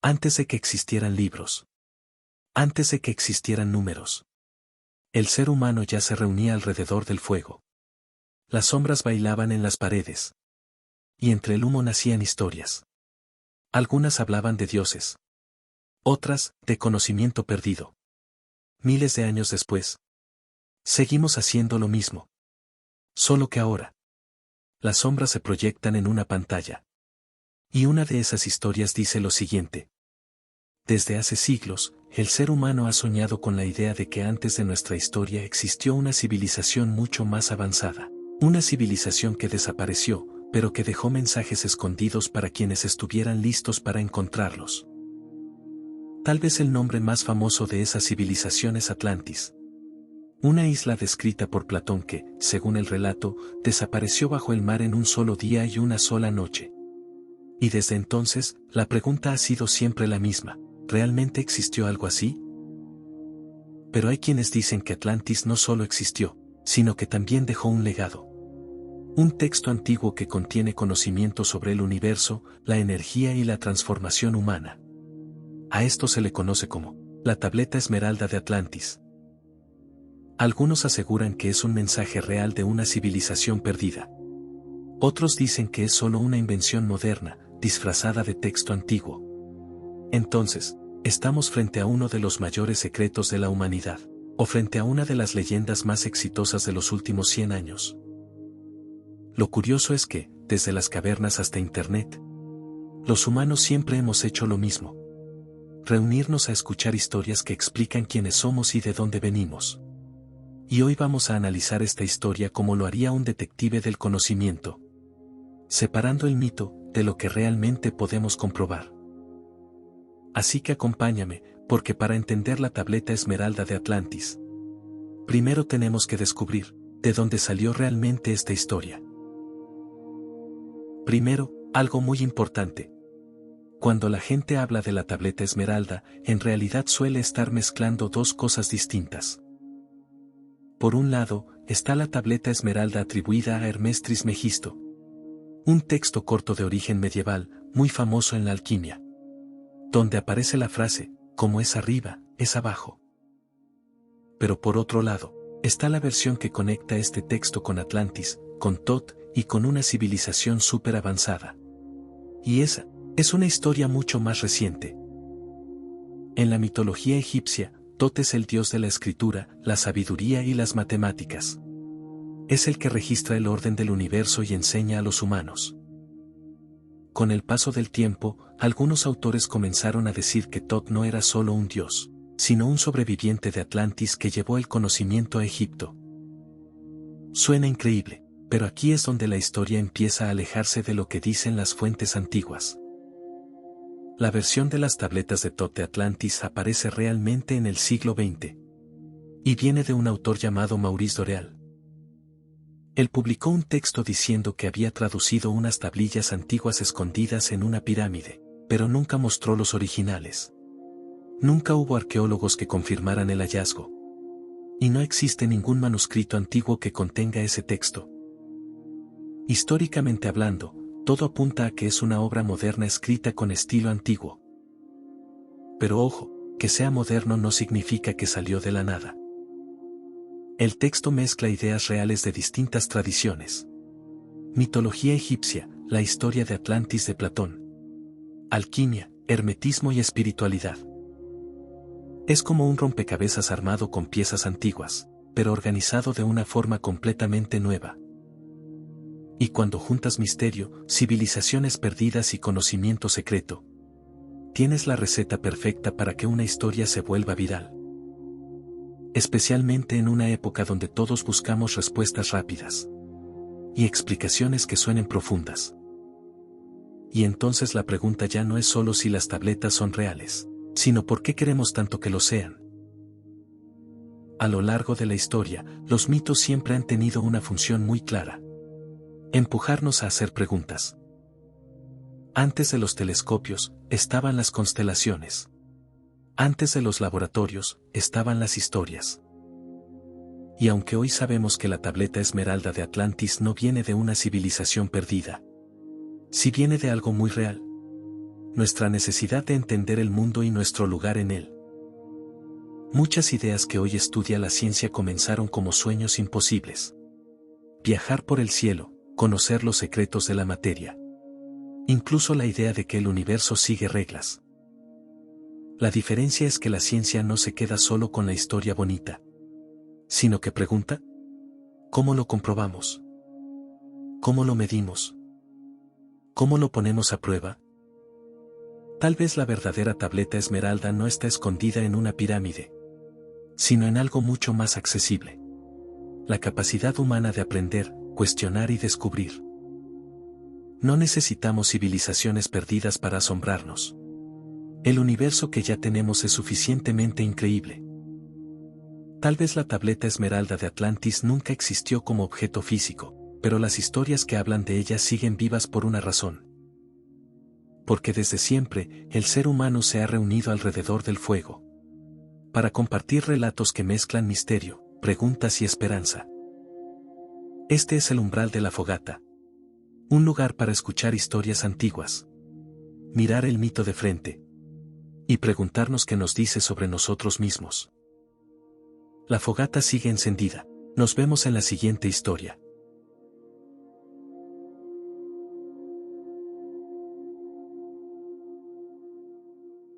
Antes de que existieran libros. Antes de que existieran números. El ser humano ya se reunía alrededor del fuego. Las sombras bailaban en las paredes. Y entre el humo nacían historias. Algunas hablaban de dioses. Otras, de conocimiento perdido. Miles de años después. Seguimos haciendo lo mismo. Solo que ahora. Las sombras se proyectan en una pantalla. Y una de esas historias dice lo siguiente. Desde hace siglos, el ser humano ha soñado con la idea de que antes de nuestra historia existió una civilización mucho más avanzada. Una civilización que desapareció, pero que dejó mensajes escondidos para quienes estuvieran listos para encontrarlos. Tal vez el nombre más famoso de esa civilización es Atlantis. Una isla descrita por Platón que, según el relato, desapareció bajo el mar en un solo día y una sola noche. Y desde entonces, la pregunta ha sido siempre la misma. ¿Realmente existió algo así? Pero hay quienes dicen que Atlantis no solo existió, sino que también dejó un legado. Un texto antiguo que contiene conocimiento sobre el universo, la energía y la transformación humana. A esto se le conoce como la tableta esmeralda de Atlantis. Algunos aseguran que es un mensaje real de una civilización perdida. Otros dicen que es solo una invención moderna, disfrazada de texto antiguo. Entonces, ¿estamos frente a uno de los mayores secretos de la humanidad, o frente a una de las leyendas más exitosas de los últimos 100 años? Lo curioso es que, desde las cavernas hasta Internet, los humanos siempre hemos hecho lo mismo. Reunirnos a escuchar historias que explican quiénes somos y de dónde venimos. Y hoy vamos a analizar esta historia como lo haría un detective del conocimiento. Separando el mito de lo que realmente podemos comprobar. Así que acompáñame, porque para entender la tableta esmeralda de Atlantis, primero tenemos que descubrir de dónde salió realmente esta historia. Primero, algo muy importante. Cuando la gente habla de la tableta esmeralda, en realidad suele estar mezclando dos cosas distintas. Por un lado, está la tableta esmeralda atribuida a Hermes Trismegisto. Un texto corto de origen medieval, muy famoso en la alquimia. Donde aparece la frase, como es arriba, es abajo. Pero por otro lado, está la versión que conecta este texto con Atlantis, con Tot, y con una civilización súper avanzada. Y esa, es una historia mucho más reciente. En la mitología egipcia, Tot es el dios de la escritura, la sabiduría y las matemáticas. Es el que registra el orden del universo y enseña a los humanos. Con el paso del tiempo, algunos autores comenzaron a decir que Tot no era solo un dios, sino un sobreviviente de Atlantis que llevó el conocimiento a Egipto. Suena increíble, pero aquí es donde la historia empieza a alejarse de lo que dicen las fuentes antiguas. La versión de las tabletas de Tot de Atlantis aparece realmente en el siglo XX. Y viene de un autor llamado Maurice Doreal. Él publicó un texto diciendo que había traducido unas tablillas antiguas escondidas en una pirámide, pero nunca mostró los originales. Nunca hubo arqueólogos que confirmaran el hallazgo. Y no existe ningún manuscrito antiguo que contenga ese texto. Históricamente hablando, todo apunta a que es una obra moderna escrita con estilo antiguo. Pero ojo, que sea moderno no significa que salió de la nada. El texto mezcla ideas reales de distintas tradiciones. Mitología egipcia, la historia de Atlantis de Platón. Alquimia, hermetismo y espiritualidad. Es como un rompecabezas armado con piezas antiguas, pero organizado de una forma completamente nueva. Y cuando juntas misterio, civilizaciones perdidas y conocimiento secreto, tienes la receta perfecta para que una historia se vuelva viral. Especialmente en una época donde todos buscamos respuestas rápidas y explicaciones que suenen profundas. Y entonces la pregunta ya no es solo si las tabletas son reales, sino por qué queremos tanto que lo sean. A lo largo de la historia, los mitos siempre han tenido una función muy clara: empujarnos a hacer preguntas. Antes de los telescopios, estaban las constelaciones. Antes de los laboratorios, estaban las historias. Y aunque hoy sabemos que la tableta esmeralda de Atlantis no viene de una civilización perdida, sí viene de algo muy real. nuestra necesidad de entender el mundo y nuestro lugar en él. Muchas ideas que hoy estudia la ciencia comenzaron como sueños imposibles. Viajar por el cielo, conocer los secretos de la materia. Incluso la idea de que el universo sigue reglas. La diferencia es que la ciencia no se queda solo con la historia bonita, sino que pregunta: ¿cómo lo comprobamos? ¿Cómo lo medimos? ¿Cómo lo ponemos a prueba? Tal vez la verdadera tableta esmeralda no está escondida en una pirámide, sino en algo mucho más accesible. La capacidad humana de aprender, cuestionar y descubrir. No necesitamos civilizaciones perdidas para asombrarnos. El universo que ya tenemos es suficientemente increíble. Tal vez la tableta esmeralda de Atlantis nunca existió como objeto físico, pero las historias que hablan de ella siguen vivas por una razón. Porque desde siempre, el ser humano se ha reunido alrededor del fuego, para compartir relatos que mezclan misterio, preguntas y esperanza. Este es el umbral de la fogata. Un lugar para escuchar historias antiguas, mirar el mito de frente, y preguntarnos qué nos dice sobre nosotros mismos. La fogata sigue encendida. Nos vemos en la siguiente historia.